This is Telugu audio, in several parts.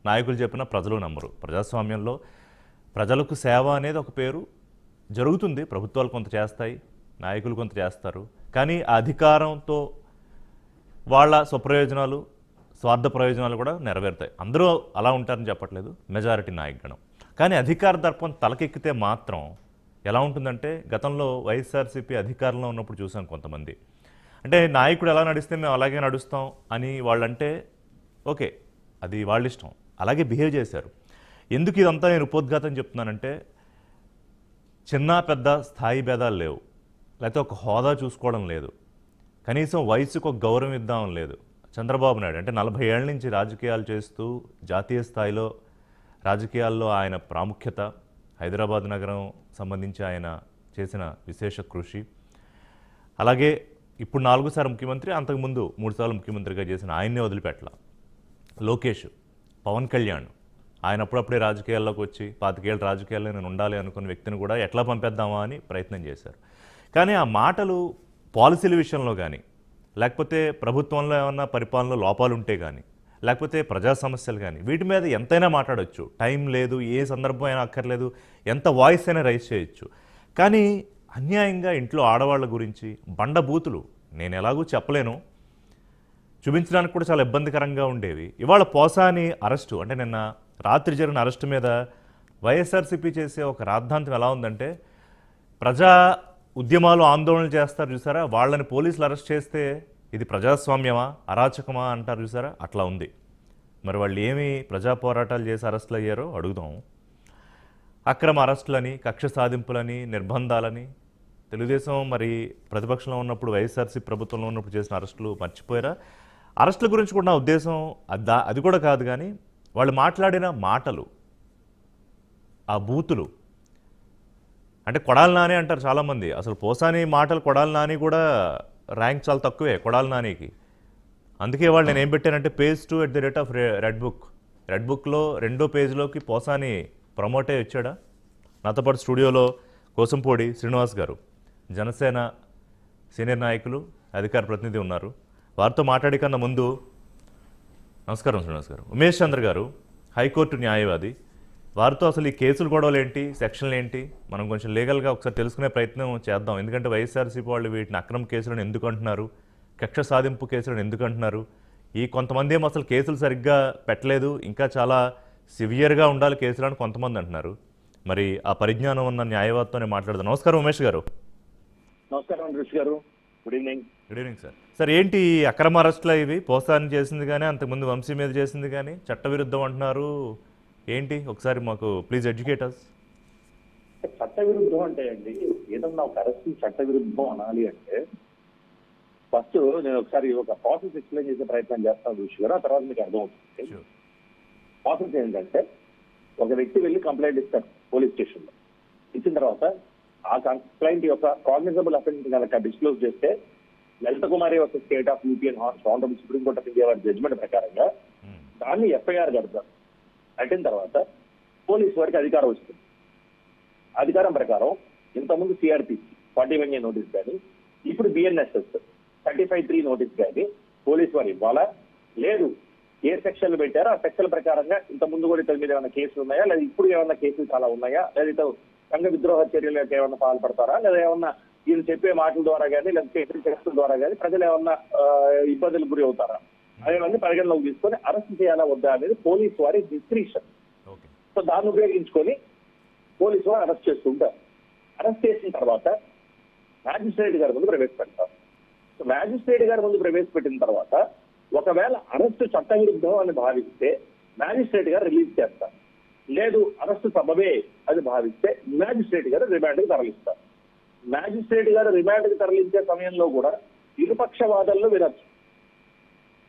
నాయకులు చెప్పినా ప్రజలు నమ్మరు. ప్రజాస్వామ్యంలో ప్రజలకు సేవ అనేది ఒక పేరు జరుగుతుంది. ప్రభుత్వాలు కొంత చేస్తాయి, నాయకులు కొంత చేస్తారు. కానీ ఆ అధికారంతో వాళ్ళ స్వప్రయోజనాలు, స్వార్థ ప్రయోజనాలు కూడా నెరవేరుతాయి. అందరూ అలా ఉంటారని చెప్పట్లేదు, మెజారిటీ నాయకుగణం. కానీ అధికార దర్పం తలకెక్కితే మాత్రం ఎలా ఉంటుందంటే, గతంలో వైఎస్ఆర్సీపీ అధికారంలో ఉన్నప్పుడు చూసాం కొంతమంది. అంటే నాయకుడు ఎలా నడిస్తే మేము అలాగే నడుస్తాం అని వాళ్ళంటే ఓకే, అది వాళ్ళ ఇష్టం, అలాగే బిహేవ్ చేశారు. ఎందుకు ఇదంతా నేను ఉపోద్ఘాతం చెప్తున్నానంటే, చిన్న పెద్ద స్థాయి భేదాలు లేవు, లేకపోతే ఒక హోదా చూసుకోవడం లేదు, కనీసం వయసుకు ఒక గౌరవం ఇద్దాం లేదు. చంద్రబాబు నాయుడు అంటే 40 ఏళ్ల నుంచి రాజకీయాలు చేస్తూ జాతీయ స్థాయిలో రాజకీయాల్లో ఆయన ప్రాముఖ్యత, హైదరాబాద్ నగరం సంబంధించి ఆయన చేసిన విశేష కృషి, అలాగే ఇప్పుడు 4 సార్లు ముఖ్యమంత్రి, అంతకుముందు 3 సార్లు ముఖ్యమంత్రిగా చేసిన ఆయన్నే వదిలిపెట్టల. లోకేష్, పవన్ కళ్యాణ్, ఆయన అప్పుడప్పుడే రాజకీయాల్లోకి వచ్చి 25 ఏళ్ళ రాజకీయాల్లో నేను ఉండాలి అనుకున్న వ్యక్తిని కూడా ఎట్లా పంపేద్దామా అని ప్రయత్నం చేశారు. కానీ ఆ మాటలు పాలసీల విషయంలో కానీ, లేకపోతే ప్రభుత్వంలో ఏమన్నా పరిపాలనలో లోపాలు ఉంటే కానీ, లేకపోతే ప్రజా సమస్యలు కానీ, వీటి మీద ఎంతైనా మాట్లాడవచ్చు. టైం లేదు, ఏ సందర్భం అయినా అక్కర్లేదు, ఎంత వాయిస్ అయినా రైజ్ చేయొచ్చు. కానీ అన్యాయంగా ఇంట్లో ఆడవాళ్ళ గురించి బండబూతులు నేను ఎలాగూ చెప్పలేను, చూపించడానికి కూడా చాలా ఇబ్బందికరంగా ఉండేవి. ఇవాళ పోసాని అరెస్టు, అంటే నిన్న రాత్రి జరిగిన అరెస్టు మీద వైఎస్ఆర్సీపీ చేసే ఒక రాద్ధాంతం ఎలా ఉందంటే, ప్రజా ఉద్యమాలు ఆందోళనలు చేస్తారు చూసారా, వాళ్ళని పోలీసులు అరెస్ట్ చేస్తే ఇది ప్రజాస్వామ్యమా అరాచకమా అంటారు చూసారా, అట్లా ఉంది. మరి వాళ్ళు ఏమి ప్రజా పోరాటాలు చేసి అరెస్టులు అయ్యారో అడుగుదాం. అక్రమ అరెస్టులని, కక్ష సాధింపులని, నిర్బంధాలని, తెలుగుదేశం మరి ప్రతిపక్షంలో ఉన్నప్పుడు వైఎస్ఆర్సీ ప్రభుత్వంలో ఉన్నప్పుడు చేసిన అరెస్టులు మర్చిపోయారా? అరెస్టుల గురించి కూడా నా ఉద్దేశం అది కూడా కాదు. కానీ వాళ్ళు మాట్లాడిన మాటలు, ఆ బూతులు, అంటే కొడాలి నాని అంటారు చాలామంది. అసలు పోసాని మాటలు కొడాలి నాని కూడా ర్యాంక్ చాలా తక్కువే కొడాలి నానికి. అందుకే వాళ్ళు నేను ఏం పెట్టానంటే, పేజ్ 2 రెడ్ బుక్. రెడ్ బుక్లో 2వ పేజీలోకి పోసాని ప్రమోటే వచ్చాడా. నాతో పాటు స్టూడియోలో కోసంపూడి శ్రీనివాస్ గారు, జనసేన సీనియర్ నాయకులు, అధికార ప్రతినిధి ఉన్నారు. వారితో మాట్లాడే కన్నా ముందు, నమస్కారం శ్రీనివాస్ గారు. ఉమేష్ చంద్ర గారు, హైకోర్టు న్యాయవాది, వారితో అసలు ఈ కేసులు గొడవలు ఏంటి, సెక్షన్లు ఏంటి, మనం కొంచెం లీగల్గా ఒకసారి తెలుసుకునే ప్రయత్నం చేద్దాం. ఎందుకంటే వైఎస్ఆర్సీపీ వాళ్ళు వీటిని అక్రమ కేసులను ఎందుకు అంటున్నారు, కక్ష సాధింపు కేసులను ఎందుకు అంటున్నారు, ఈ కొంతమంది ఏమో అసలు కేసులు సరిగ్గా పెట్టలేదు, ఇంకా చాలా సివియర్గా ఉండాలి కేసులు అని కొంతమంది అంటున్నారు. మరి ఆ పరిజ్ఞానం ఉన్న న్యాయవాదితోనే మాట్లాడదాం. నమస్కారం ఉమేష్ గారు. నమస్కారం ఋషి గారు, good evening. Good evening sir. Sir ఏంటి అక్రమ అరెస్టులు ఇవి? పోసాని చేసింది కానీ, అంతకుముందు వంశీ మీద చేసింది కానీ చట్టవిరుద్ధం అంటున్నారు, ఏంటి ఒకసారి మాకు ప్లీజ్ ఎడ్యుకేట్ అస్. చట్టవిరుద్ధం అంటే అండి, ఏదన్నా ఒక అరెస్ట్ చట్టవిరుద్ధం అనాలి అంటే ఫస్ట్ నేను ఒకసారి ఒక ప్రాసెస్ ఎక్స్ప్లెయిన్ చేసే ప్రయత్నం చేస్తాను ఋషి గారు, ఆ తర్వాత మీకు అర్థమవుతుంది. ప్రాసెస్ ఏంటంటే, ఒక వ్యక్తి వెళ్ళి కంప్లైంట్ ఇస్తారు పోలీస్ స్టేషన్ లో. ఇచ్చిన తర్వాత ఆ కంప్లైంట్ యొక్క కాగ్నిజబుల్ అఫెన్స్ కనుక డిస్క్లోజ్ చేస్తే, లలిత కుమారి యొక్క state of UP and honourable supreme court of India వారి జడ్జిమెంట్ ప్రకారంగా దాన్ని ఎఫ్ఐఆర్ కడతారు. కట్టిన తర్వాత పోలీసు వారికి అధికారం వస్తుంది. అధికారం ప్రకారం ఇంతకుముందు సిఆర్పిసి 41A నోటీస్ కానీ, ఇప్పుడు బిఎన్ఎస్ఎస్ 35(3) నోటీస్ కానీ పోలీసు వారు ఇవ్వాలా, లేదు ఏ సెక్షన్లు పెట్టారో ఆ సెక్షన్ల ప్రకారంగా ఇంతకుముందు కూడా ఇతని మీద ఏమైనా కేసులు ఉన్నాయా, లేదా ఇప్పుడు ఏమైనా కేసులు చాలా ఉన్నాయా, లేదా ఇతను సంఘ విద్రోహ చర్యలకు ఏమైనా పాల్పడతారా, లేదా ఏమన్నా ఈయన చెప్పే మాటల ద్వారా కానీ, లేకపోతే ఇతర కేసుల ద్వారా కానీ ప్రజలు ఏమన్నా ఇబ్బందులకు గురి అవుతారా, అవన్నీ పరిగణలోకి తీసుకొని అరెస్ట్ చేయాలా వద్దా అనేది పోలీసు వారి డిస్క్రిషన్. సో దాన్ని ఉపయోగించుకొని పోలీసు వారు అరెస్ట్ చేస్తుంటారు. అరెస్ట్ చేసిన తర్వాత మ్యాజిస్ట్రేట్ గారి ముందు ప్రవేశపెడతారు. సో మ్యాజిస్ట్రేట్ గారి ముందు ప్రవేశపెట్టిన తర్వాత ఒకవేళ అరెస్టు చట్టవిరుద్ధం అని భావిస్తే మ్యాజిస్ట్రేట్ గారు రిలీజ్ చేస్తారు. లేదు అరెస్టు సబబే అని భావిస్తే మ్యాజిస్ట్రేట్ గారు రిమాండ్కి తరలిస్తారు. మ్యాజిస్ట్రేట్ గారు రిమాండ్కి తరలించే సమయంలో కూడా ఇరుపక్ష వాదనలు వినొచ్చు.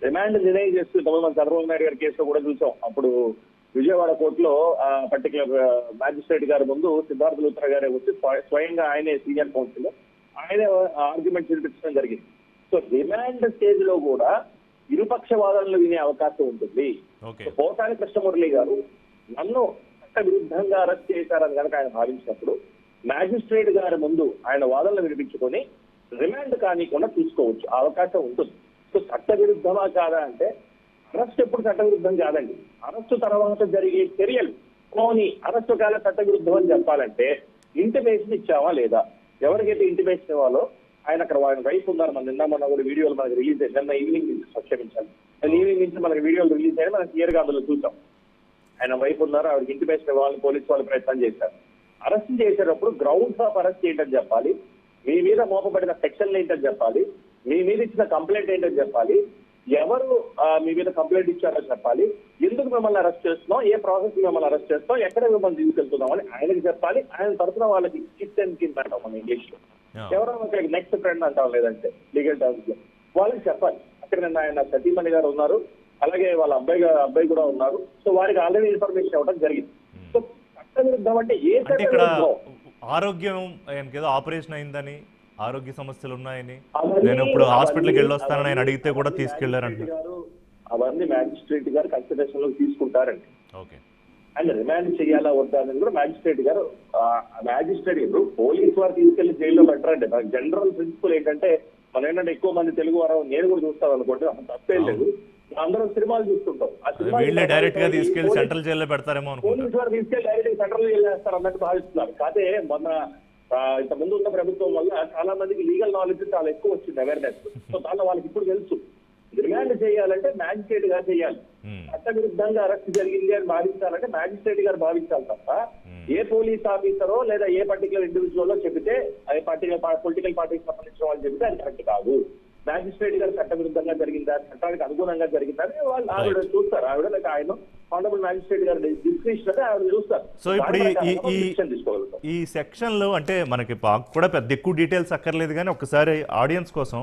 రిమాండ్ నిర్ణయం చేస్తూ మన చంద్రబాబు నాయుడు గారి కేసులో కూడా చూసాం. అప్పుడు విజయవాడ కోర్టులో పర్టికులర్ మ్యాజిస్ట్రేట్ గారి ముందు సిద్ధార్థ లూత్రా గారే వచ్చి స్వయంగా ఆయనే సీనియర్ కౌన్సిల్ ఆయనే ఆర్గ్యుమెంట్ వినిపించడం జరిగింది. సో రిమాండ్ స్టేజ్ లో కూడా ఇరుపక్ష వాదనలు వినే అవకాశం ఉంటుంది. పోసాని కృష్ణమురళి గారు నన్ను చట్ట విరుద్ధంగా అరెస్ట్ చేశారని కనుక ఆయన భావించినప్పుడు మ్యాజిస్ట్రేట్ గారి ముందు ఆయన వాదనలు వినిపించుకొని రిమాండ్ కానికుండా తీసుకోవచ్చు, ఆ అవకాశం ఉంటుంది. సో చట్ట విరుద్ధమా కాదా అంటే అరెస్ట్ ఎప్పుడు చట్టవిరుద్ధం కాదండి. అరెస్టు తర్వాత జరిగే చర్యలు పోనీ అరెస్టు కాల చట్టవిరుద్ధం అని చెప్పాలంటే ఇంటిమేషన్ ఇచ్చావా లేదా? ఎవరికైతే ఇంటిమేషన్ ఇవ్వాలో ఆయన అక్కడ ఆయన వైఫ్ ఉన్నారు. మన నిన్న మన కూడా వీడియోలు మనకి రిలీజ్ అయ్యి నిన్న ఈవినింగ్ నుంచి క్షమించాలి ఈవినింగ్ నుంచి మనకి వీడియోలు రిలీజ్ అయ్యి మనం క్లియర్ గా అందులో చూసాం. ఆయన వైఫ్ ఉన్నారు, ఆవిడకి ఇంటిమేషన్ ఇవ్వాలని పోలీసు వాళ్ళు ప్రయత్నం చేశారు. అరెస్ట్ చేసేటప్పుడు గ్రౌండ్స్ ఆఫ్ అరెస్ట్ ఏంటని చెప్పాలి, మీ మీద మోపబడిన సెక్షన్లు ఏంటని చెప్పాలి, మీ మీద ఇచ్చిన కంప్లైంట్ ఏంటని చెప్పాలి, ఎవరు మీ మీద కంప్లైంట్ ఇచ్చారో చెప్పాలి, ఎందుకు మిమ్మల్ని అరెస్ట్ చేస్తున్నాం, ఏ ప్రాసెస్ మిమ్మల్ని అరెస్ట్ చేస్తాం, ఎక్కడ మిమ్మల్ని తీసుకెళ్తున్నాం అని ఆయనకి చెప్పాలి. ఆయన తరఫున వాళ్ళకి కిట్ అండ్ కిన్ అంటాం మన ఇంగ్లీష్ లో, ఎవరైనా ఒకరికి నెక్స్ట్ ఫ్రెండ్ అంటాం లేదంటే లీగల్ టర్మ్స్ లో వాళ్ళకి చెప్పాలి. అక్కడ నిన్న ఆయన సతీమణి గారు ఉన్నారు, అలాగే వాళ్ళ అబ్బాయి కూడా ఉన్నారు. సో వారికి ఆల్రెడీ ఇన్ఫర్మేషన్ ఇవ్వడం జరిగింది. సో చట్టవిరుద్ధం అంటే ఏ ఇక్కడ ఆరోగ్యం ఆయనకి ఏదో ఆపరేషన్ అయిందని, ఆరోగ్య సమస్యలు ఉన్నాయని, నేను ఇప్పుడు హాస్పిటల్కి వెళ్ళొస్తానని ఆయన అడిగితే కూడా తీసుకెళ్లారంటారు. అవన్నీ మ్యాజిస్ట్రేట్ గారు కన్సిడరేషన్ లో తీసుకుంటారండి. ఓకే, అండ్ రిమాండ్ చేయాలా వద్దా అని కూడా మ్యాజిస్ట్రేట్ గారు ఇప్పుడు పోలీసు వారు తీసుకెళ్లి జైల్లో పెట్టరండి. నాకు జనరల్ ప్రిన్సిపల్ ఏంటంటే మనం ఏంటంటే ఎక్కువ మంది తెలుగు వారు నేను కూడా చూస్తాను అనుకోండి, తప్పేం లేదు. అందరం సినిమాలు చూస్తుంటాం, ఆ సినిమా డైరెక్ట్ గా తీసుకెళ్లి సెంట్రల్ జైల్లో పెడతారేమో. పోలీసు వారు తీసుకెళ్లి డైరెక్ట్ సెంట్రల్ జైలు వేస్తారు అన్నట్టు భావిస్తున్నారు. కాదే మొన్న ఇంత ముందు ఉన్న ప్రభుత్వం వల్ల చాలా మందికి లీగల్ నాలెడ్జ్ చాలా ఎక్కువ వచ్చింది, అవేర్నెస్. సో దానిలో వాళ్ళకి ఇప్పుడు తెలుసు రిమాండ్ చేయాలంటే మ్యాజిస్ట్రేట్ గారు చేయాలి. చట్టవిరుద్ధంగా అరెస్ట్ జరిగింది అని భావించాలంటే మ్యాజిస్ట్రేట్ గారు భావించాలి తప్ప ఏ పోలీస్ ఆఫీసరో లేదా ఏ పర్టికులర్ ఇండివిజువల్ చెబితే అది పర్టికులర్ పొలిటికల్ పార్టీకి సంబంధించిన వాళ్ళు చెబితే అది కరెక్ట్ కాదు. మ్యాజిస్ట్రేట్ గారు చట్టవిరుద్ధంగా జరిగిందా, చట్టానికి అనుగుణంగా జరిగిందా అని వాళ్ళు ఆవిడ చూస్తారు. ఆవిడ లేక ఆయన ఆనరబుల్ మ్యాజిస్ట్రేట్ గారు డిస్క్రిప్షన్ ఆవిడ చూస్తారు. సో ఇప్పుడు ఈ సెక్షన్ లో అంటే మనకి కూడా పెద్ద ఎక్కువ డీటెయిల్స్ అక్కర్లేదు, కానీ ఒకసారి ఆడియన్స్ కోసం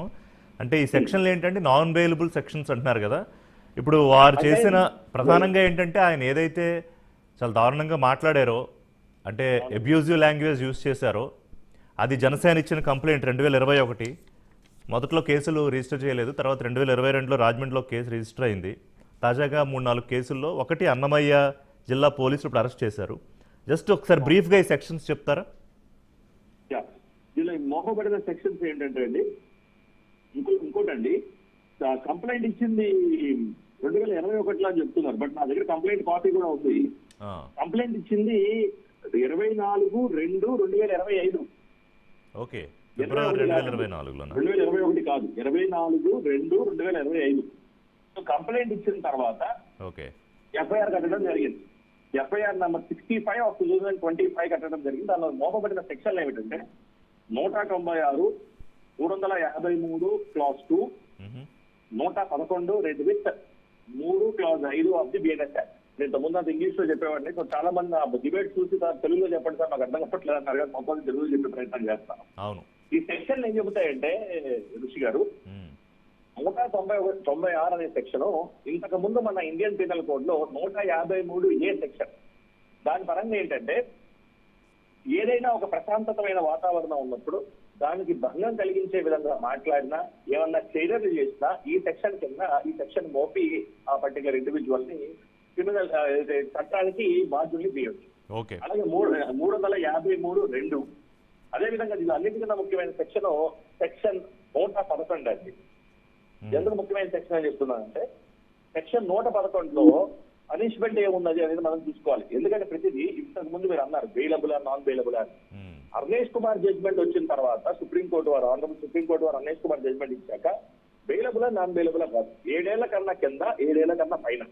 అంటే ఈ సెక్షన్లు ఏంటంటే నాన్ బెయిలబుల్ సెక్షన్స్ అంటున్నారు కదా. ఇప్పుడు వారు చేసిన ప్రధానంగా ఏంటంటే ఆయన ఏదైతే చాలా దారుణంగా మాట్లాడారో, అంటే అబ్యూజివ్ లాంగ్వేజ్ యూజ్ చేశారో, అది జనసేన ఇచ్చిన కంప్లైంట్ 2021 మొదట్లో కేసులు రిజిస్టర్ చేయలేదు, తర్వాత 2022లో రాజమండ్రిలో కేసు రిజిస్టర్ అయింది. తాజాగా 3-4 కేసుల్లో ఒకటి అన్నమయ్య జిల్లా పోలీసులు ఇప్పుడు అరెస్ట్ చేశారు. జస్ట్ ఒకసారి బ్రీఫ్గా ఈ సెక్షన్స్ చెప్తారా? దీనిలో మోహపడిన సెక్షన్స్ ఏంటంటే అండి, ఇంకోటండి కంప్లైంట్ ఇచ్చింది 2021లో అని చెప్తున్నారు, బట్ నా దగ్గర కంప్లైంట్ కాపీ కూడా ఉంది. కంప్లైంట్ ఇచ్చింది 24/2/2025. ఓకే, ఫిబ్రవరి 2024లో 2021 కాదు, 24/2/2025. సో కంప్లైంట్ ఇచ్చిన తర్వాత ఓకే ఎఫ్ఐఆర్ కట్టడం జరిగింది. ఎఫ్ఐఆర్ నెంబర్ 65/2025 కట్టడం జరిగింది. దానిలో మోపబడిన సెక్షన్లు ఏమిటంటే 196, 353 class 2, 111 red with 3 class 5 of the BNS act. నేను ముందు అంత ఇంగ్లీష్ లో చెప్పేవాడిని. సో చాలా మంది ఆ డిబేట్ చూసి తెలుగులో చెప్పండి సార్, నాకు అర్థం కావట్లేదు అన్నారు కదా, మొత్తం తెలుగులో చెప్పే ప్రయత్నం చేస్తాను. అవును, ఈ సెక్షన్ ఏం చెబుతాయంటే ఋషి గారు, 196 అనే సెక్షన్ ఇంతకు ముందు మన ఇండియన్ పీనల్ కోడ్ లో 153A సెక్షన్. దాని పరంగా ఏంటంటే ఏదైనా ఒక ప్రశాంతమైన వాతావరణం ఉన్నప్పుడు దానికి భంగం కలిగించే విధంగా మాట్లాడినా, ఏమన్నా చర్యలు చేసినా ఈ సెక్షన్ కింద ఈ సెక్షన్ మోపి ఆ పర్టికులర్ ఇండివిజువల్ ని క్రిమినల్ చట్టానికి బాధ్యుల్ని తీయొచ్చు. అలాగే 353(2). అదేవిధంగా ఇది అన్నిటికన్నా ముఖ్యమైన సెక్షన్ 111 అండి. ఎందుకు ముఖ్యమైన సెక్షన్ అని చెప్తున్నానంటే సెక్షన్ 111లో పనిష్మెంట్ ఏమున్నది అనేది మనం చూసుకోవాలి. ఎందుకంటే ప్రతిదీ ఇంతకు ముందు మీరు అన్నారు బెయిలబుల్ ఆర్ నాన్ బెయిలబుల్ అని. అర్నేష్ కుమార్ జడ్జ్మెంట్ వచ్చిన తర్వాత సుప్రీంకోర్టు వారు అర్నేష్ కుమార్ జడ్జ్మెంట్ ఇచ్చాక బెయిలబుల్ నాన్ బెయిలబుల్ కాదు, 7 ఏళ్ల కన్నా కింద 7 ఏళ్ల కన్నా పైన.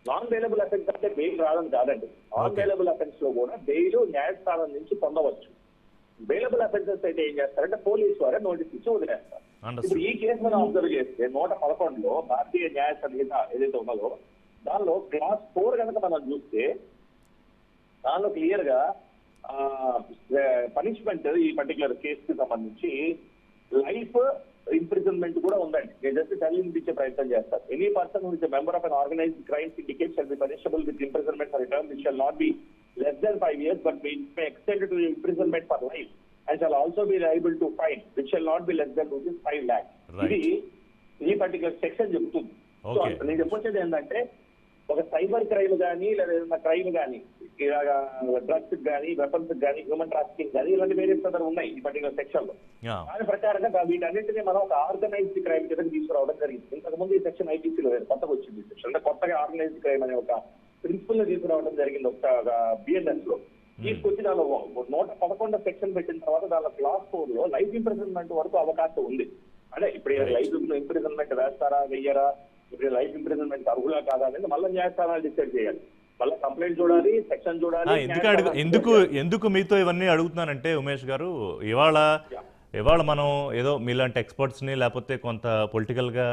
నాన్ బెయిలబుల్ అఫెన్స్ అంటే బెయిల్ రాదని కాదండి. నాన్ బెయిలబుల్ అఫెన్స్ లో కూడా బెయిల్ న్యాయస్థానం నుంచి పొందవచ్చు. బెయిలబుల్ అఫెన్సెస్ అయితే ఏం చేస్తారంటే పోలీసు వారే నోటీస్ ఇచ్చి వదిలేస్తారు. ఇప్పుడు ఈ కేసు మనం అబ్జర్వ్ చేస్తే 111లో భారతీయ న్యాయ సంహిత ఏదైతే ఉన్నదో దానిలో క్లాస్ 4 కనుక మనం చూస్తే దానిలో క్లియర్ గా పనిష్మెంట్ ఈ పర్టికులర్ కేసుకి సంబంధించి లైఫ్ ఇంప్రిజన్మెంట్ కూడా ఉందండి. నేను జస్ట్ చదివించే ప్రయత్నం చేస్తాను. Any person who is a member of an organised crime syndicate shall be punishable with imprisonment for a term which shall not be less than 5 years but may extend to imprisonment for life and shall also be liable to fine which shall not be less than 5 lakhs. ఇది ఈ పర్టికులర్ సెక్షన్ చెప్తుంది. సో నేను చెప్పొచ్చేది ఏంటంటే ఒక సైబర్ క్రైమ్ కానీ లేదా ఏదైనా క్రైమ్ కానీ ఇలాగా డ్రగ్స్ కానీ వెపన్స్ కానీ హ్యూమన్ ట్రాఫికింగ్ కానీ ఇలాంటి వేరియస్ అదర్ ఉన్నాయి ఈ పర్టికులర్ సెక్షన్ లో. Yeah. దాని ప్రకారంగా వీటన్నింటినీ మనం ఒక ఆర్గనైజ్డ్ క్రైమ్ కింద తీసుకురావడం జరిగింది. ఇంతకు ముందు ఈ సెక్షన్ ఐపీసీలో లేదు, కొత్తగా వచ్చింది ఈ సెక్షన్. అంటే కొత్తగా ఆర్గనైజ్డ్ క్రైమ్ అనే ఒక ప్రిన్సిపల్ ని తీసుకురావడం జరిగింది ఒక బిఎన్ఎస్ లో. తీసుకొచ్చి దానిలో 111 సెక్షన్ పెట్టిన తర్వాత దానిలో క్లాస్ 4 లో లైఫ్ ఇంప్రిజన్మెంట్ వరకు అవకాశం ఉంది. అంటే ఇప్పుడు లైఫ్ ఇంప్రిజన్మెంట్ వేస్తారా వెయ్యరా, ఇప్పుడు లైఫ్ ఇంప్రిజన్మెంట్ అర్హులా కాదా అనేది మళ్ళీ న్యాయస్థానాలు డిసైడ్ చేయాలి. మళ్ళీ కంప్లైంట్ చూడాలి, సెక్షన్ చూడాలి. ఎందుకు మీతో ఇవన్నీ అడుగుతున్నానంటే ఉమేష్ గారు, ఇవాళ మనం ఏదో మీలాంటి ఎక్స్పర్ట్స్ని లేకపోతే కొంత పొలిటికల్గా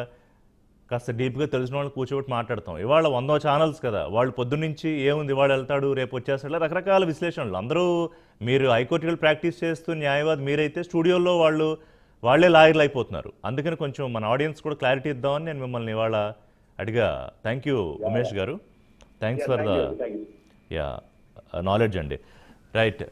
కాస్త డీప్గా తెలిసిన వాళ్ళని కూర్చోబెట్టి మాట్లాడతాం. ఇవాళ 100 ఛానల్స్ కదా, వాళ్ళు పొద్దున్నుంచి ఏముంది ఇవాళ వెళ్తాడు రేపు వచ్చేస్తాడు రకరకాల విశ్లేషణలు. అందరూ మీరు హైకోర్టులో ప్రాక్టీస్ చేస్తూ న్యాయవాది, మీరైతే స్టూడియోలో వాళ్ళే లాయర్లు అయిపోతున్నారు. అందుకని కొంచెం మన ఆడియన్స్ కూడా క్లారిటీ ఇద్దామని నేను మిమ్మల్ని ఇవాళ అడిగా. థ్యాంక్ యూ ఉమేష్ గారు, థ్యాంక్స్ ఫర్ ద నాలెడ్జ్ అండి. రైట్.